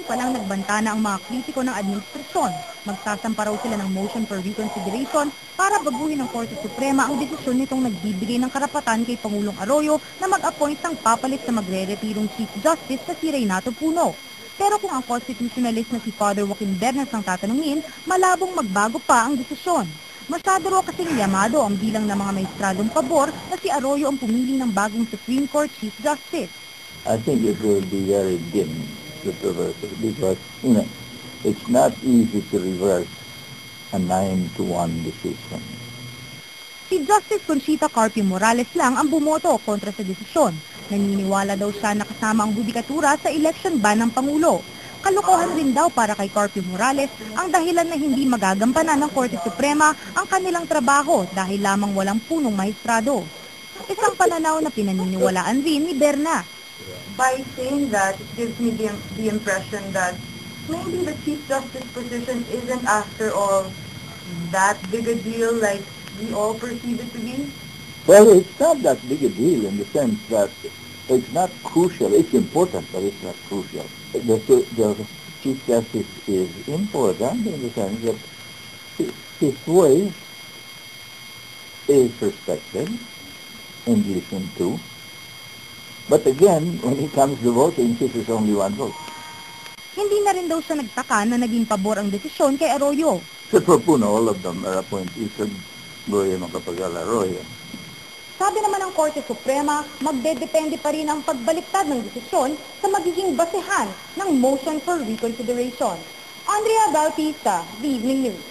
pa lang nagbanta na ang mga kritiko ng administrasyon. Magsasampa raw sila ng motion for reconsideration para baguhin ng Korte Suprema ang desisyon nitong nagbibigay ng karapatan kay Pangulong Arroyo na mag-appoint ng papalit sa magre-retirong Chief Justice na si Reynato Puno. Pero kung ang constitutionalist na si Father Joaquin Bernas ang tatanungin, malabong magbago pa ang desisyon. Masyado raw kasing yamado ang bilang ng mga maestradong pabor na si Arroyo ang pumili ng bagong Supreme Court Chief Justice. I think it will be very dim, the reversal, because, it's not easy to reverse a 9-1 decision. Si Justice Conchita Carpio Morales lang ang bumoto kontra sa desisyon. Naniniwala daw siya na kasama ang hudikatura sa election ban ng Pangulo. Kalokohan rin daw para kay Carpio Morales ang dahilan na hindi magagampanan ng Korte Suprema ang kanilang trabaho dahil lamang walang punong maestrado. Isang pananaw na pinaniniwalaan rin ni Berna. By saying that, it gives me the impression that maybe the Chief Justice position isn't after all that big a deal like we all perceive it to be. Well, it's not that big a deal in the sense that it's not crucial. It's important, but it's not crucial. The Chief Justice is important in the sense that his voice is respected and listened to. But again, when it comes to voting, this is only one vote. Hindi na rin daw siya nagtaka na naging pabor ang desisyon kay Arroyo. So for Puno, all of them are appointees of Gloria Macapagal Arroyo. Sabi naman ng Korte Suprema, magdedepende pa rin ang pagbaliktad ng desisyon sa magiging basehan ng motion for reconsideration. Andrea Bautista, The Evening News.